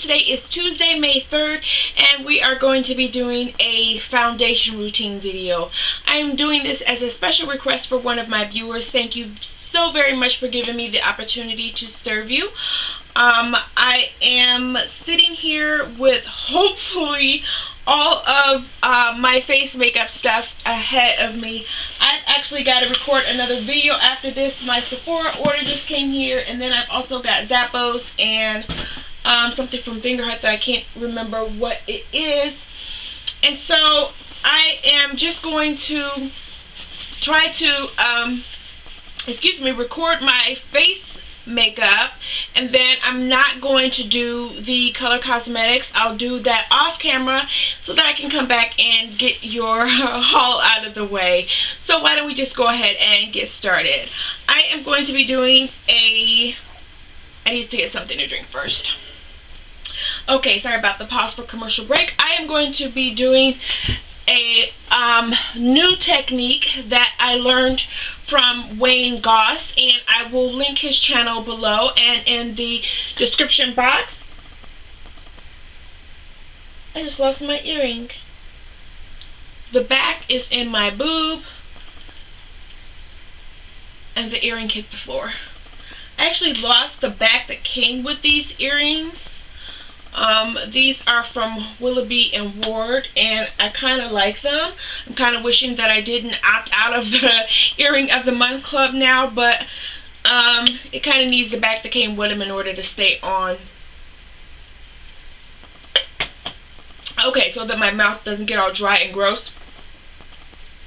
Today is Tuesday, May 3rd, and we are going to be doing a foundation routine video. I am doing this as a special request for one of my viewers. Thank you so very much for giving me the opportunity to serve you. I am sitting here with hopefully all of my face makeup stuff ahead of me. I've actually got to record another video after this. My Sephora order just came here, and then I've also got Zappos and something from Fingerhut that I can't remember what it is. And so I am just going to try to record my face makeup, and then I'm not going to do the color cosmetics. I'll do that off camera so that I can come back and get your haul out of the way. So why don't we just go ahead and get started. I am going to be doing I need to get something to drink first. Okay, sorry about the pause for commercial break. I am going to be doing a new technique that I learned from Wayne Goss, and I will link his channel below and in the description box. I just lost my earring. The back is in my boob, and the earring hit the floor. I actually lost the back that came with these earrings. These are from Willoughby and Ward, and I kind of like them. I'm kind of wishing that I didn't opt out of the Earring of the Month Club now, but it kind of needs the back that came with them in order to stay on. Okay, so that my mouth doesn't get all dry and gross.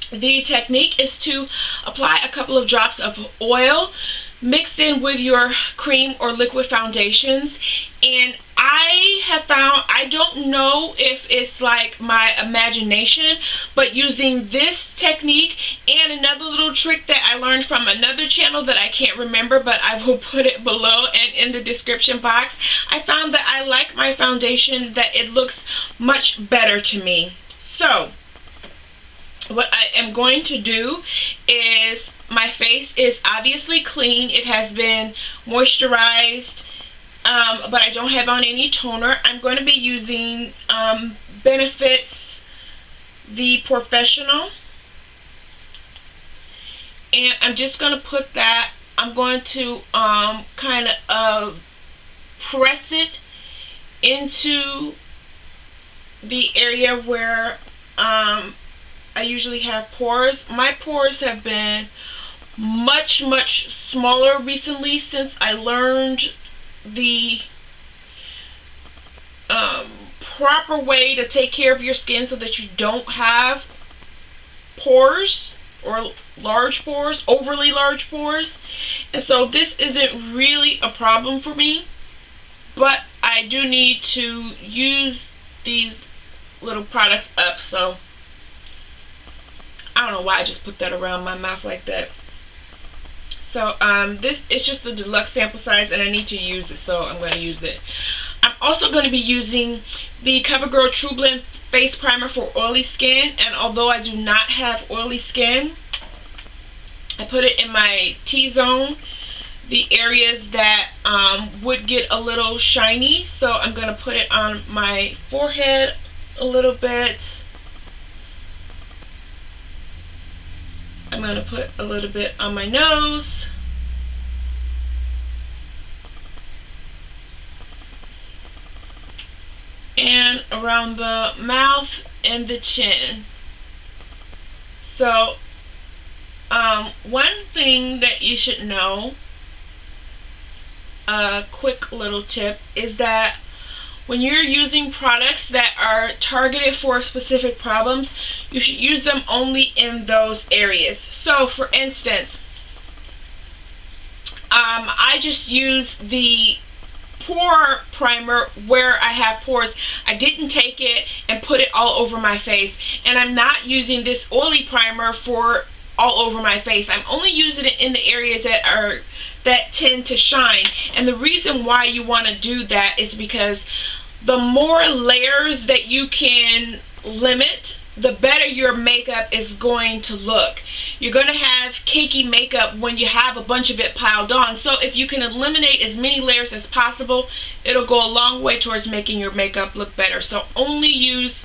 The technique is to apply a couple of drops of oil mixed in with your cream or liquid foundations, and I have found, I don't know if it's like my imagination, but using this technique and another little trick that I learned from another channel that I can't remember, but I will put it below and in the description box, I found that I like my foundation, that it looks much better to me. So what I am going to do is, my face is obviously clean. It has been moisturized, but I don't have on any toner. I'm going to be using Benefit's The Professional, and I'm just going to put that, I'm going to kind of press it into the area where I usually have pores. My pores have been much smaller recently since I learned the proper way to take care of your skin so that you don't have pores or large pores, overly large pores. And so this isn't really a problem for me, but I do need to use these little products up. So I don't know why I just put that around my mouth like that. So this is just the deluxe sample size, and I need to use it, so I'm going to use it. I'm also going to be using the CoverGirl True Blend Face Primer for oily skin, and although I do not have oily skin, I put it in my T-zone, the areas that would get a little shiny. So I'm going to put it on my forehead a little bit. I'm going to put a little bit on my nose. And around the mouth and the chin. So, one thing that you should know, a quick little tip, is that when you're using products that are targeted for specific problems, you should use them only in those areas. So, for instance, I just use the pore primer where I have pores. I didn't take it and put it all over my face, and I'm not using this oily primer for all over my face. I'm only using it in the areas that tend to shine. And the reason why you want to do that is because the more layers that you can limit, the better your makeup is going to look. You're going to have cakey makeup when you have a bunch of it piled on. So if you can eliminate as many layers as possible, it'll go a long way towards making your makeup look better. So only use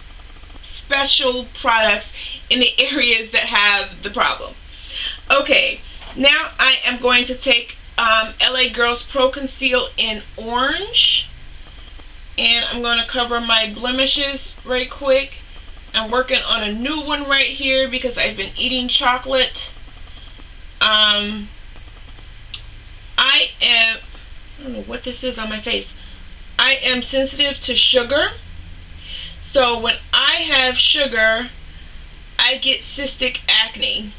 special products in the areas that have the problem. Okay, now I am going to take LA Girls Pro Conceal in Orange, and I'm going to cover my blemishes right quick. I'm working on a new one right here because I've been eating chocolate. I don't know what this is on my face. I am sensitive to sugar. So when I have sugar, I get cystic acne.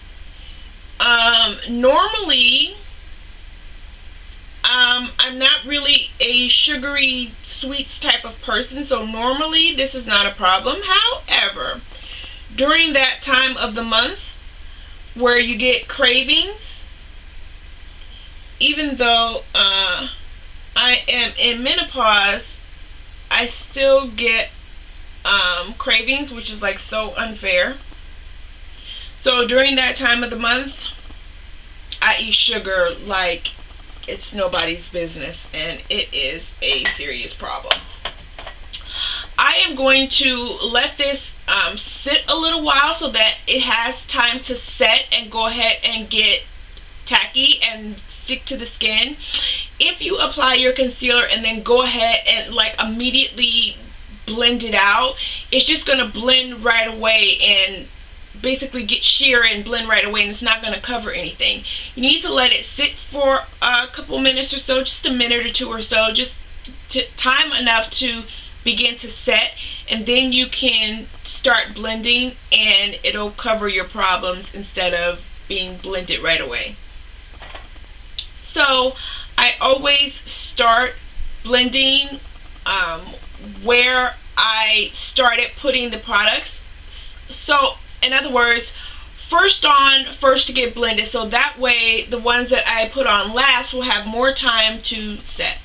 Normally, I'm not really a sugary sweets type of person, so normally this is not a problem. However, during that time of the month where you get cravings, even though I am in menopause, I still get cravings, which is like so unfair. So during that time of the month, I eat sugar like it's nobody's business, and it is a serious problem. I am going to let this sit a little while so that it has time to set and go ahead and get tacky and stick to the skin. If you apply your concealer and then go ahead and like immediately blend it out, it's just going to blend right away and basically get sheer and blend right away, and it's not going to cover anything. You need to let it sit for a couple minutes or so, just a minute or two or so, just time enough to begin to set, and then you can start blending and it'll cover your problems instead of being blended right away. So I always start blending where I started putting the products. So in other words, first on, first to get blended, so that way the ones that I put on last will have more time to set.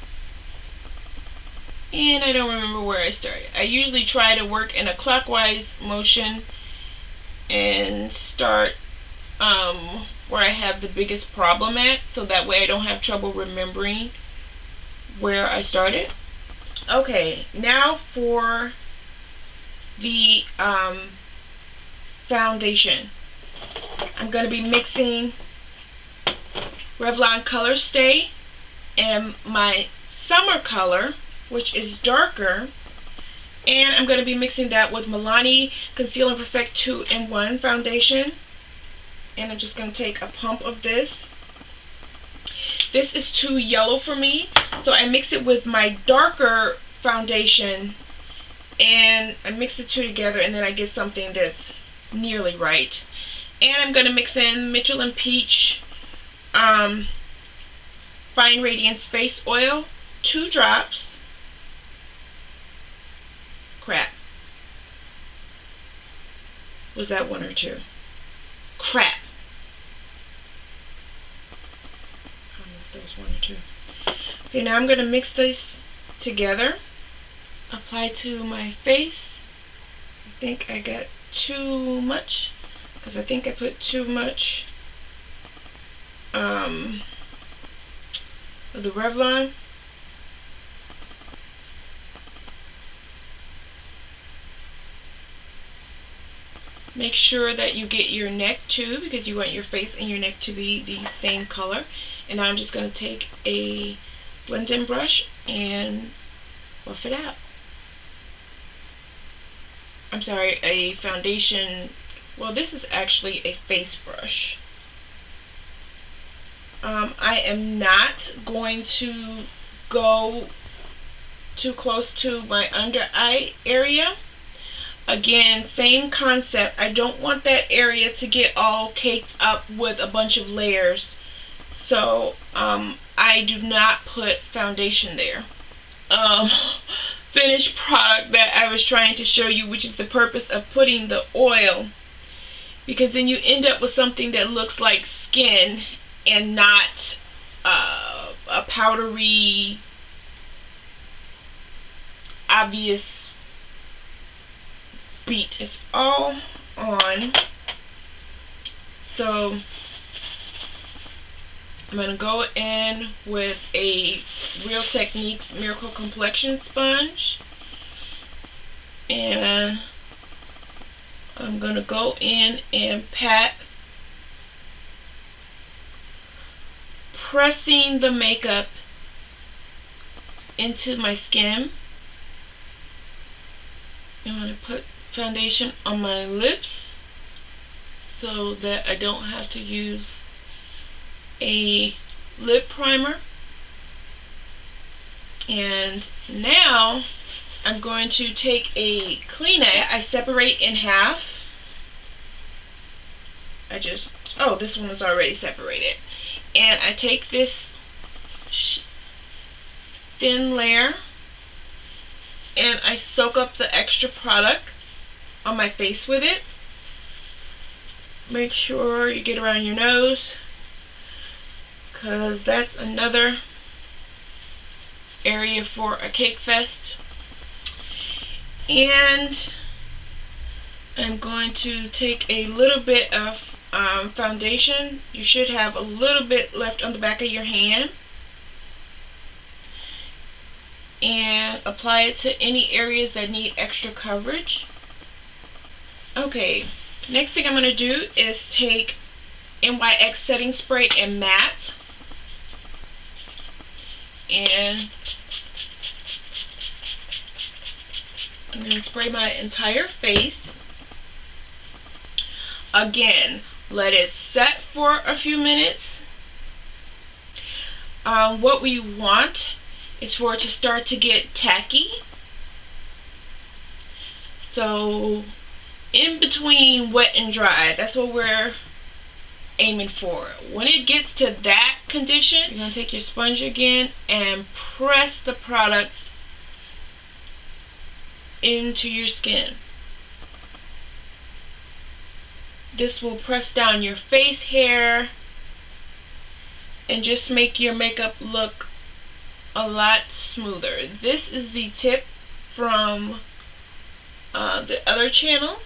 And I don't remember where I started. I usually try to work in a clockwise motion and start where I have the biggest problem at, so that way I don't have trouble remembering where I started. Okay, now for the foundation. I'm going to be mixing Revlon Color Stay and my summer color, which is darker, and I'm going to be mixing that with Milani Conceal and Perfect 2-in-1 foundation, and I'm just going to take a pump of this. This is too yellow for me, so I mix it with my darker foundation, and I mix the two together, and then I get something that's nearly right. And I'm going to mix in Mitchell & Peach Fine Radiance Face Oil, 2 drops. Crap. Was that 1 or 2? Crap. I don't know if that was 1 or 2. Okay, now I'm going to mix this together. Apply to my face. I think I got too much, because I think I put too much of the Revlon. Make sure that you get your neck too, because you want your face and your neck to be the same color. And now I'm just going to take a blend-in brush and buff it out. I'm sorry, a foundation. Well, this is actually a face brush. I am not going to go too close to my under eye area. Again, same concept. I don't want that area to get all caked up with a bunch of layers. So I do not put foundation there. Finished product that I was trying to show you, which is the purpose of putting the oil, because then you end up with something that looks like skin and not a powdery, obvious beat. It's all on. So I'm going to go in with a Real Techniques Miracle Complexion Sponge, and I'm going to go in and pat, pressing the makeup into my skin. I'm going to put foundation on my lips so that I don't have to use a lip primer. And now I'm going to take a Kleenex. I separate in half. This one was already separated. And I take this thin layer and I soak up the extra product on my face with it. Make sure you get around your nose, because that's another area for a cake fest. And I'm going to take a little bit of foundation. You should have a little bit left on the back of your hand, and apply it to any areas that need extra coverage. Okay, next thing I'm going to do is take NYX setting spray and matte, and I'm going to spray my entire face. Again, let it set for a few minutes. What we want is for it to start to get tacky. So in between wet and dry, that's what we're aiming for. When it gets to that condition, you're going to take your sponge again and press the product into your skin. This will press down your face hair and just make your makeup look a lot smoother. This is the tip from the other channel.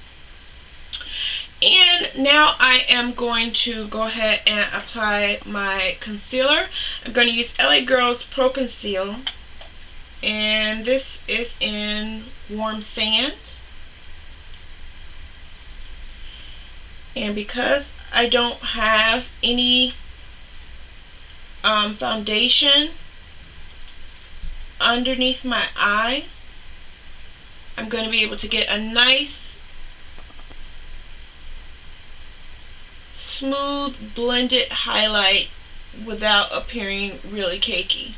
And now I am going to go ahead and apply my concealer. I'm going to use LA Girls Pro Conceal, and this is in Warm Sand. And because I don't have any foundation underneath my eye, I'm going to be able to get a nice smooth blended highlight without appearing really cakey.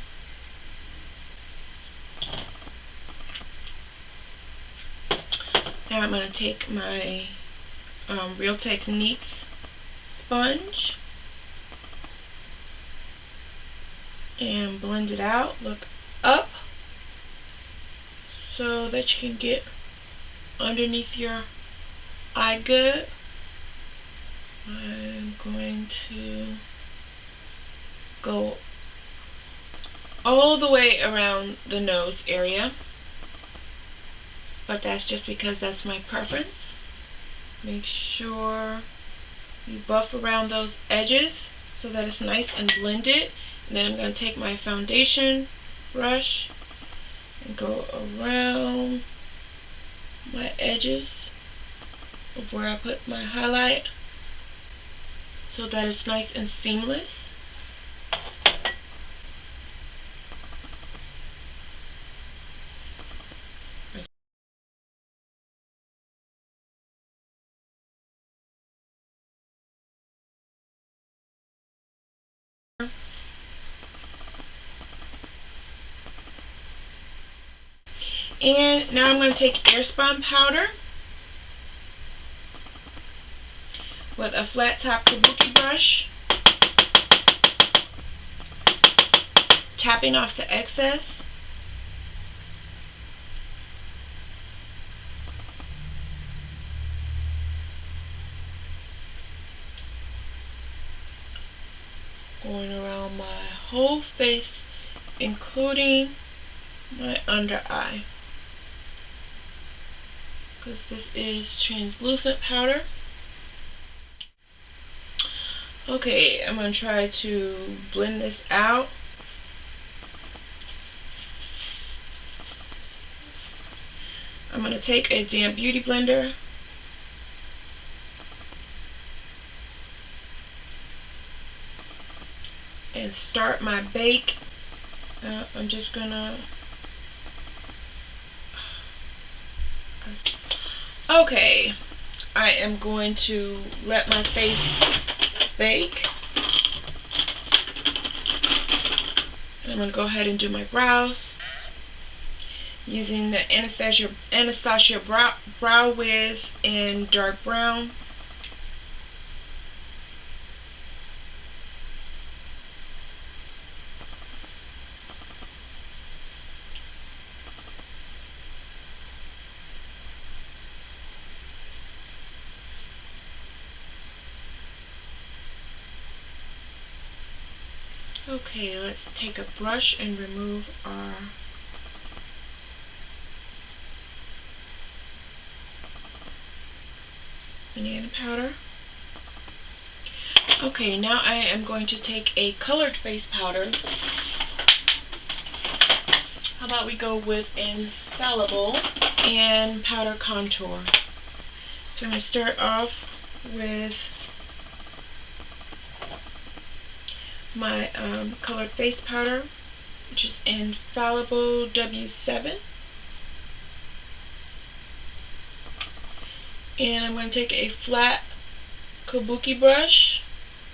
Now I'm going to take my Real Techniques sponge and blend it out. Look up so that you can get underneath your eye good. I'm going to go all the way around the nose area, but that's just because that's my preference. Make sure you buff around those edges so that it's nice and blended. And then I'm going to take my foundation brush and go around my edges of where I put my highlight so that it's nice and seamless. And now I'm going to take Airspun powder with a flat top kabuki brush tapping off the excess. Going around my whole face, including my under eye, because this is translucent powder. Okay, I'm going to try to blend this out. I'm going to take a damp beauty blender and start my bake. I'm just gonna okay, I am going to let my face bake. And I'm going to go ahead and do my brows using the Anastasia Brow Wiz in dark brown. Okay, let's take a brush and remove our banana powder. Okay, now I am going to take a colored face powder. How about we go with Infallible and powder contour. So I'm going to start off with my colored face powder, which is Infallible W7. And I'm going to take a flat kabuki brush.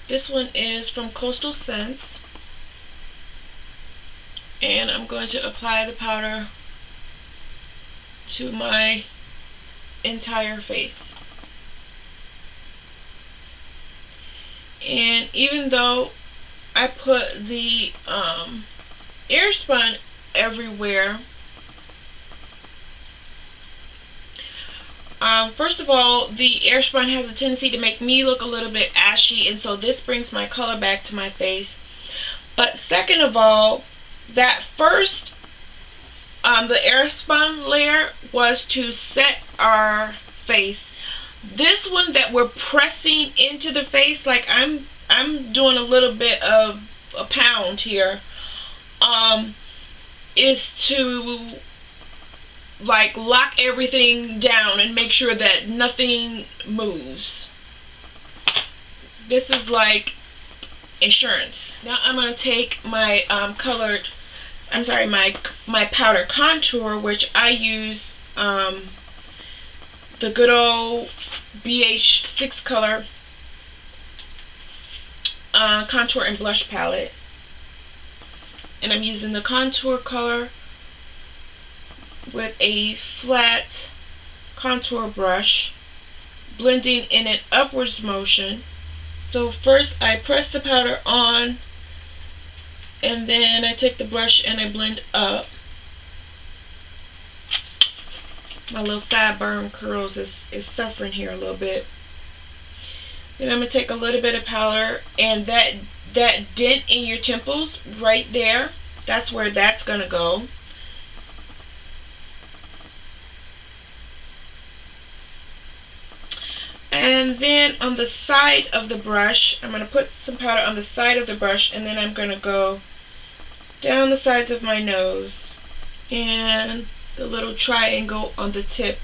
This one is from Coastal Scents. And I'm going to apply the powder to my entire face. And even though I put the airspun everywhere, first of all, the airspun has a tendency to make me look a little bit ashy, and so this brings my color back to my face. But second of all, that first, the airspun layer was to set our face. This one that we're pressing into the face, like I'm doing a little bit of a pound here, is to like lock everything down and make sure that nothing moves. This is like insurance. Now I'm going to take my my powder contour, which I use the good old BH6 color contour and blush palette, and I'm using the contour color with a flat contour brush, blending in an upwards motion. So first I press the powder on, and then I take the brush and I blend up. My little sideburn curls is suffering here a little bit. Then I'm going to take a little bit of powder, and that dent in your temples right there, that's where that's going to go. And then on the side of the brush, I'm going to put some powder on the side of the brush, and then I'm going to go down the sides of my nose and the little triangle on the tip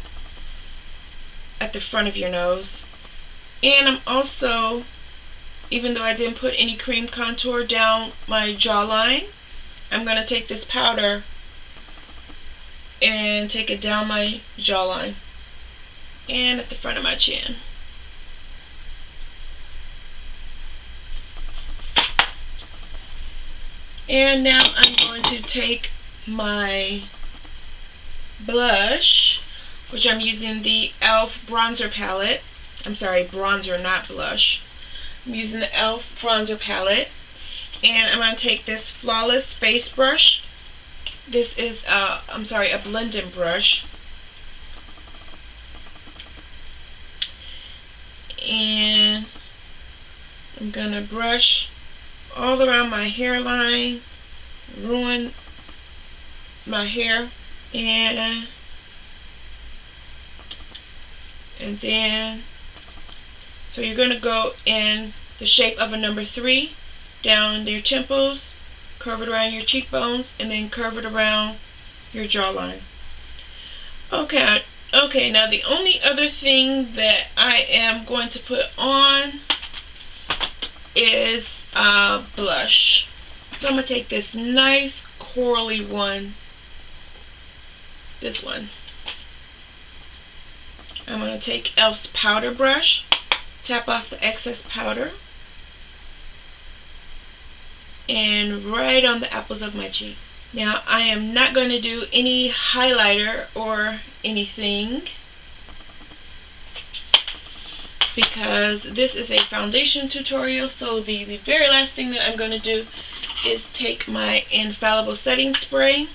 at the front of your nose. And I'm also, even though I didn't put any cream contour down my jawline, I'm going to take this powder and take it down my jawline and at the front of my chin. And now I'm going to take my blush, which I'm using the e.l.f. bronzer palette. I'm sorry, bronzer, not blush. I'm using the e.l.f. bronzer palette, And I'm going to take this Flawless Face Brush. This is, a blending brush. And I'm going to brush all around my hairline, ruin my hair, and then, so you're going to go in the shape of a number 3 down your temples, curve it around your cheekbones, and then curve it around your jawline. Okay, now the only other thing that I am going to put on is blush. So I'm going to take this nice corally one, this one. I'm going to take e.l.f.'s powder brush, tap off the excess powder, and right on the apples of my cheek. Now I am not going to do any highlighter or anything because this is a foundation tutorial, so the very last thing that I'm going to do is take my infallible setting spray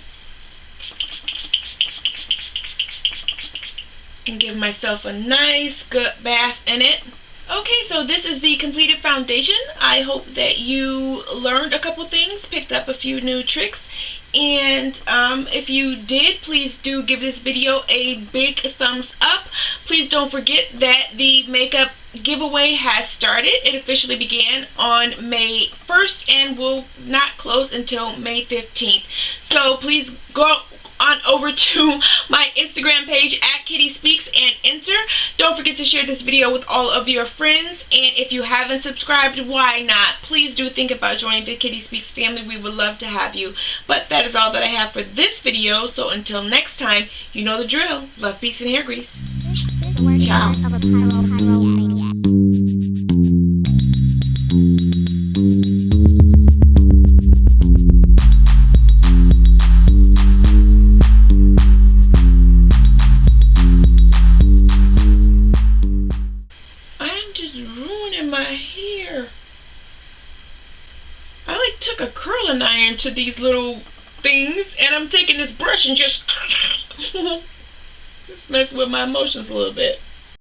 and give myself a nice good bath in it. Okay, so this is the completed foundation. I hope that you learned a couple things, picked up a few new tricks, and if you did, please do give this video a big thumbs up. Please don't forget that the makeup giveaway has started. It officially began on May 1st and will not close until May 15th. So please go on over to my Instagram page at KittySpeaks and enter. Don't forget to share this video with all of your friends, and if you haven't subscribed, why not? Please do think about joining the KittySpeaks family. We would love to have you. But that is all that I have for this video, so until next time, you know the drill. Love, peace, and hair grease. Ciao. Took a curling iron to these little things, and I'm taking this brush and just messing with my emotions a little bit.